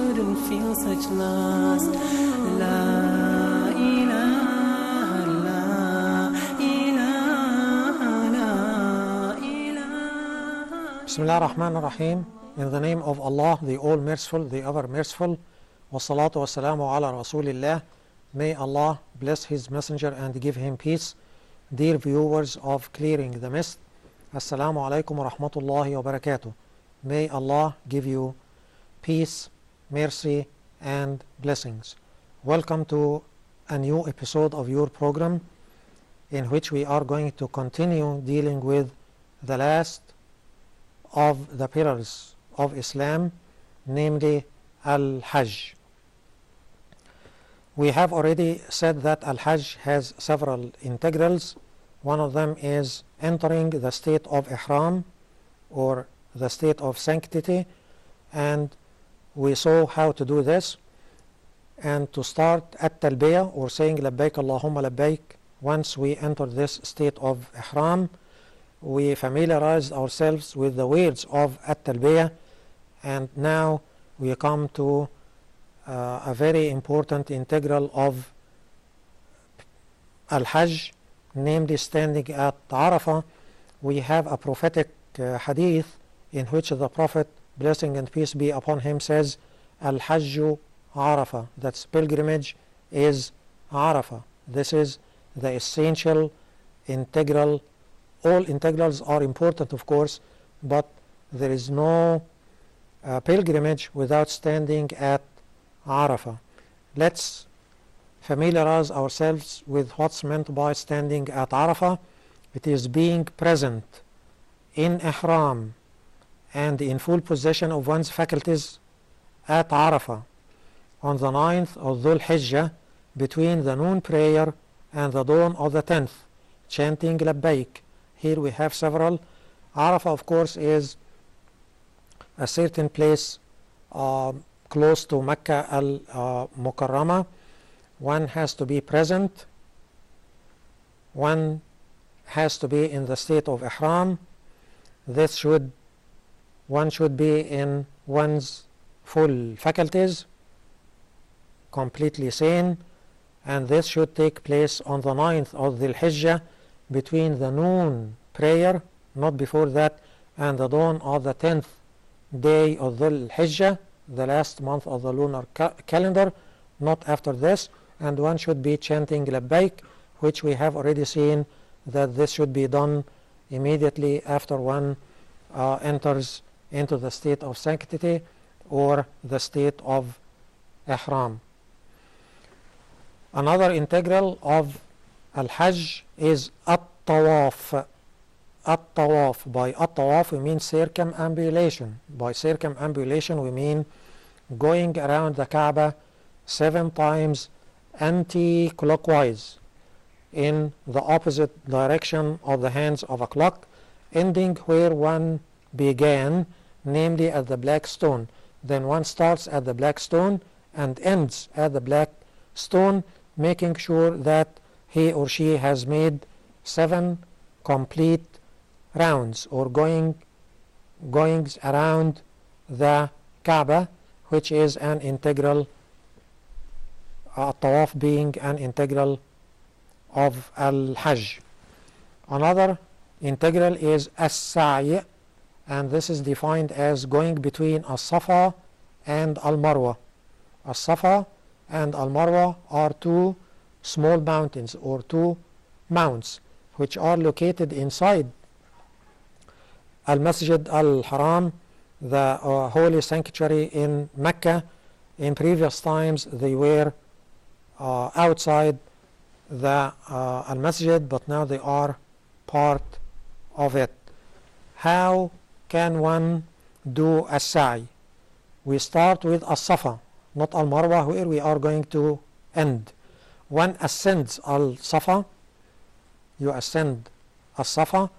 couldn't feel such loss. La ilaha, la ilaha, la ilaha. Bismillah ar-Rahman ar-Rahim. In the name of Allah, the All-Merciful, the Ever-Merciful. Wassalatu wassalamu ala Rasulillah. May Allah bless His Messenger and give him peace. Dear viewers of Clearing the Mist, Assalamu alaikum wa rahmatullahi wa barakatuh. May Allah give you peace, mercy and blessings. Welcome to a new episode of your program in which we are going to continue dealing with the last of the pillars of Islam, namely Al-Hajj. We have already said that Al-Hajj has several integrals. One of them is entering the state of Ihram or the state of sanctity, and we saw how to do this. And to start at Talbiyah or saying Labbaik Allahumma Labbaik, once we enter this state of Ihram, we familiarized ourselves with the words of At-Talbiyah, and now we come to a very important integral of Al-Hajj, namely standing at Arafah. We have a prophetic hadith in which the Prophet, blessing and peace be upon him, says, Al-Hajju Arafah, that's pilgrimage is Arafah. This is the essential integral. All integrals are important, of course, but there is no pilgrimage without standing at Arafah. Let's familiarize ourselves with what's meant by standing at Arafah. It is being present in Ihram and in full possession of one's faculties at Arafah on the 9th of Dhul Hijjah between the noon prayer and the dawn of the 10th, chanting Labbaik. Here we have several. Arafah, of course, is a certain place close to Mecca al-Mukarramah. One has to be present. One has to be in the state of Ihram. One should be in one's full faculties, completely sane, and this should take place on the 9th of Dhul Hijjah between the noon prayer, not before that, and the dawn of the 10th day of Dhul Hijjah, the last month of the lunar calendar, not after this. And one should be chanting Labbaik, which we have already seen that this should be done immediately after one enters into the state of sanctity or the state of Ihram. Another integral of Al-Hajj is At-Tawaf. At-Tawaf. By At-Tawaf we mean circumambulation. By circumambulation we mean going around the Kaaba 7 times anti-clockwise in the opposite direction of the hands of a clock, ending where one began, namely at the black stone. Then one starts at the black stone and ends at the black stone, making sure that he or she has made 7 complete rounds or goings around the Kaaba, which is an integral, Tawaf being an integral of Al-Hajj. Another integral is As-Sa'i, and this is defined as going between As-Safa and Al-Marwa. As-Safa and Al-Marwa are 2 small mountains or 2 mounts which are located inside Al-Masjid Al-Haram, the holy sanctuary in Mecca. In previous times they were outside the Al-Masjid, but now they are part of it. How can one do As-Sa'i? We start with As-Safa, not Al-Marwa, where we are going to end. One ascends Al-Safa, you ascend As-Safa,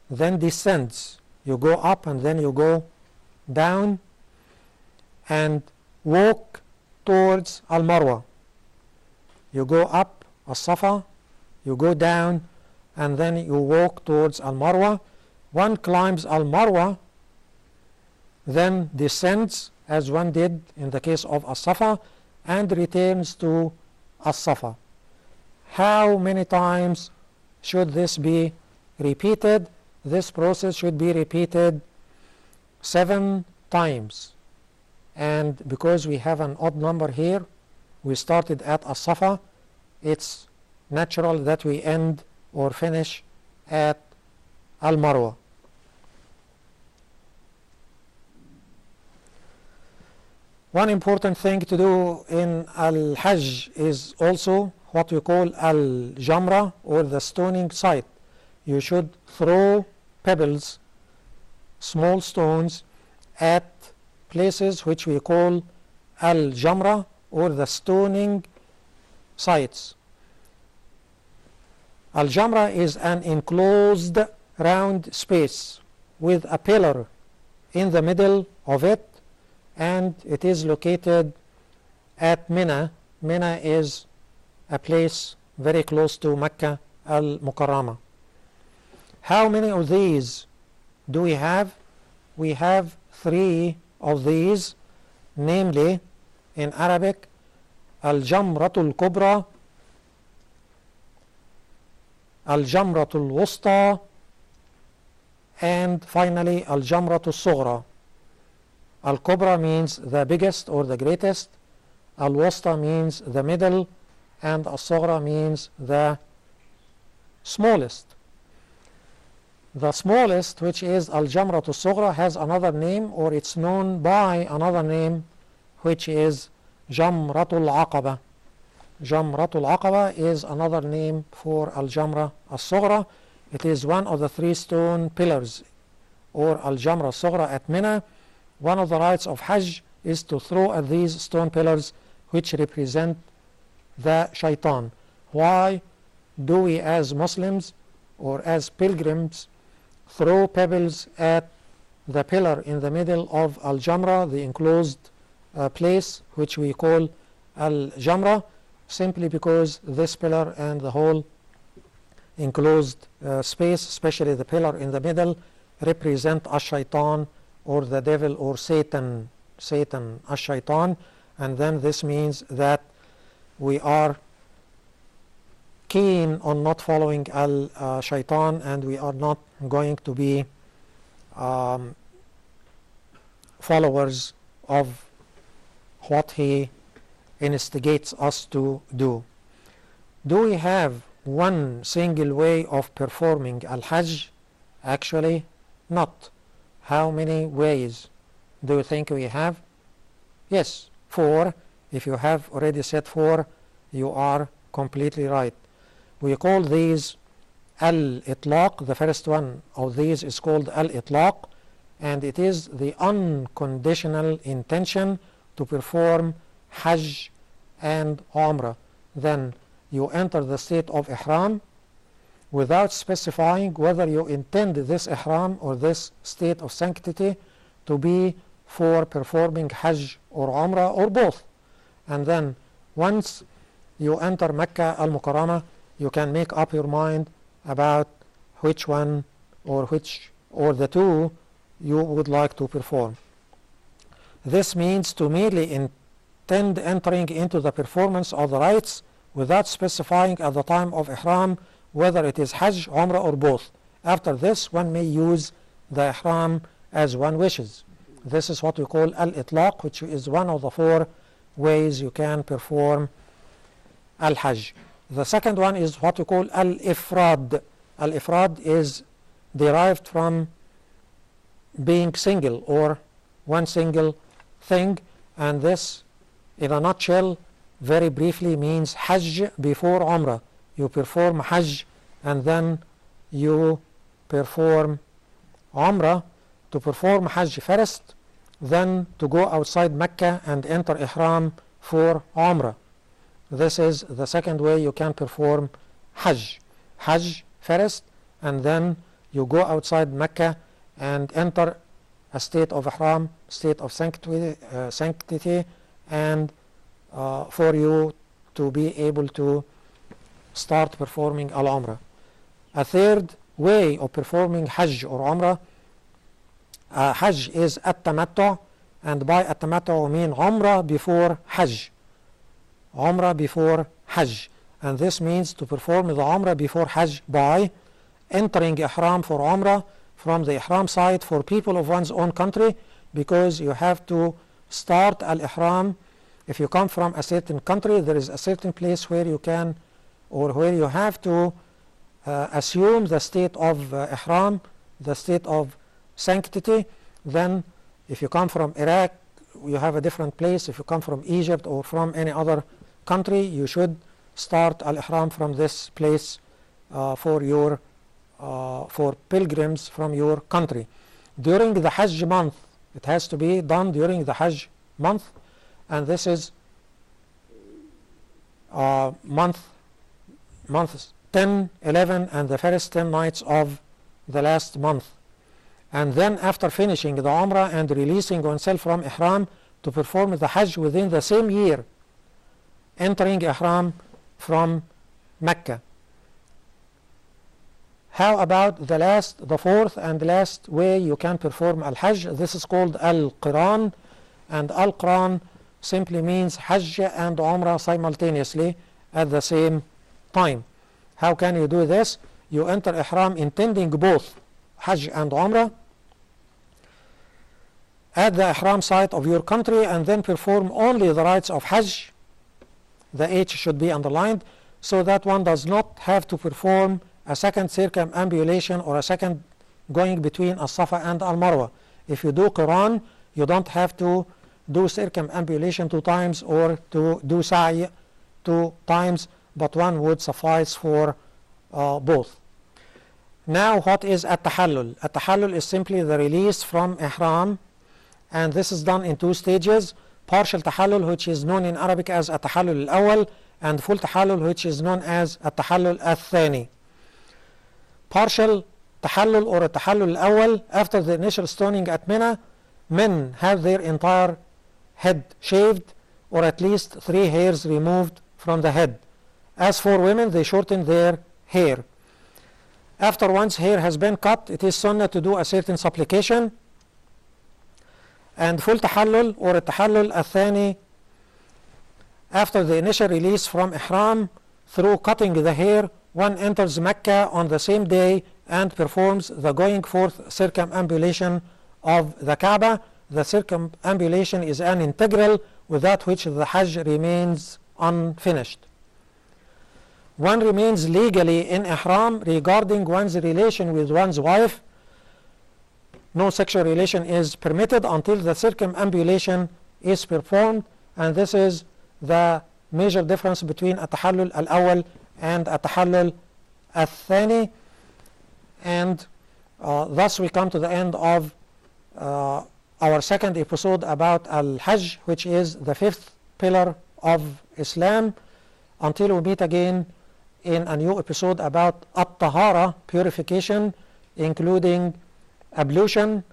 then descends. You go up and then you go down and walk towards Al-Marwa. You go up As-Safa, you go down, and then you walk towards Al-Marwa. One climbs Al-Marwa, then descends as one did in the case of As-Safa and returns to As-Safa. How many times should this be repeated? This process should be repeated 7 times. And because we have an odd number here, we started at As-Safa, it's natural that we end or finish at Al-Marwa. One important thing to do in Al-Hajj is also what we call Al-Jamra, or the stoning site. You should throw pebbles, small stones, at places which we call Al-Jamra, or the stoning sites. Al-Jamra is an enclosed round space with a pillar in the middle of it, and it is located at Mina. Mina is a place very close to Mecca al-Mukarramah. How many of these do we have? We have 3 of these, namely in Arabic Al-Jamratul Kubra, Al-Jamratul Wusta, and finally Al-Jamratul Sughra. Al-Kubra means the biggest or the greatest, Al-Wusta means the middle, and Al-Sughra means the smallest. The smallest, which is Al-Jamratul Sughra, has another name, or it's known by another name, which is Jamratul Aqaba. Jamratul Aqaba is another name for Al-Jamra Al-Sughra. It is one of the 3 stone pillars, or Al-Jamra Al-Sughra at Mina. One of the rites of Hajj is to throw at these stone pillars which represent the shaitan. Why do we as Muslims or as pilgrims throw pebbles at the pillar in the middle of Al-Jamra, the enclosed place which we call Al-Jamra? Simply because this pillar and the whole enclosed space, especially the pillar in the middle, represent Ash-Shaitan, or the devil, or Satan, Ash-Shaitan. And then this means that we are keen on not following Al-Shaitan, and we are not going to be followers of what he instigates us to do. Do we have one single way of performing Al-Hajj? Actually, not. How many ways do you think we have? Yes, 4. If you have already said 4, you are completely right. We call these Al-Itlaq. The first one of these is called Al-Itlaq, and it is the unconditional intention to perform Hajj and Umrah. Then you enter the state of Ihram without specifying whether you intend this Ihram or this state of sanctity to be for performing Hajj or Umrah or both. And then once you enter Mecca al-Mukarramah, you can make up your mind about which one or the 2 you would like to perform. This means to merely intend entering into the performance of the rites without specifying at the time of Ihram whether it is Hajj, Umrah or both. After this, one may use the Ihram as one wishes. This is what we call Al-Itlaq, which is one of the 4 ways you can perform Al-Hajj. The second one is what we call Al-Ifrad. Al-Ifrad is derived from being single, or one single thing, and this, in a nutshell, very briefly means Hajj before Umrah. You perform Hajj and then you perform Umrah. To perform Hajj first, then to go outside Mecca and enter Ihram for Umrah. This is the second way you can perform Hajj. Hajj first, and then you go outside Mecca and enter a state of Ihram, state of sanctity, and for you to be able to start performing Al-Umrah. A third way of performing Hajj or Umrah Hajj is at-tamattu, and by at-tamattu we mean Umrah before Hajj. Umrah before Hajj. And this means to perform the Umrah before Hajj by entering Ihram for Umrah from the Ihram site for people of one's own country, because you have to start al-Ihram. If you come from a certain country, there is a certain place where you can, or where you have to assume the state of Ihram, the state of sanctity. Then if you come from Iraq, you have a different place. If you come from Egypt or from any other country, you should start al-Ihram from this place for pilgrims from your country. During the Hajj month, it has to be done during the Hajj month, and this is months 10, 11, and the first 10 nights of the last month. And then after finishing the Umrah and releasing oneself from Ihram, to perform the Hajj within the same year, entering Ihram from Mecca. How about the fourth and last way you can perform al-Hajj? This is called al-Qiran, and al-Qiran simply means Hajj and Umrah simultaneously at the same time. How can you do this? You enter Ihram intending both Hajj and Umrah at the Ihram site of your country, and then perform only the rites of Hajj. The H should be underlined, so that one does not have to perform a second circumambulation or a second going between As-Safa and Al-Marwa. If you do Qiran, you don't have to do circumambulation 2 times or to do Sa'i 2 times, but one would suffice for both. Now, what is At-Tahallul? At-Tahallul is simply the release from Ihram, and this is done in 2 stages. Partial Tahallul, which is known in Arabic as At-Tahallul al-Awwal, and full Tahallul, which is known as At-Tahallul al-Thani. Partial Tahallul or At-Tahallul al-Awwal, after the initial stoning at Mina, men have their entire head shaved, or at least 3 hairs removed from the head. As for women, they shorten their hair. After one's hair has been cut, it is sunnah to do a certain supplication. And full Tahallul or Tahallul al-Thani, after the initial release from Ihram, through cutting the hair, one enters Mecca on the same day and performs the going forth circumambulation of the Kaaba. The circumambulation is an integral, without which the Hajj remains unfinished. One remains legally in Ihram regarding one's relation with one's wife. No sexual relation is permitted until the circumambulation is performed, and this is the major difference between At-Tahallul al-Awwal and At-Tahallul al-Thani. And thus we come to the end of our second episode about al-Hajj, which is the 5th pillar of Islam. Until we meet again in a new episode about at-Tahara, purification, including ablution,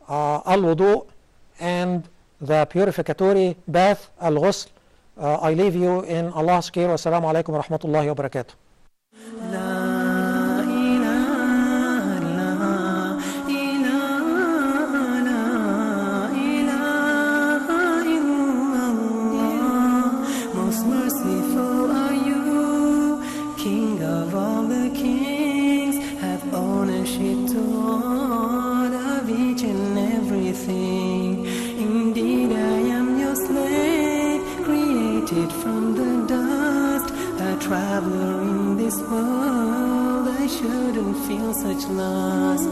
al-Wudu, and the purificatory bath, al-Ghusl. I leave you in Allah's care. Wassalamu alaikum wa rahmatullahi wa barakatuh. Traveler in this world, I shouldn't feel such loss.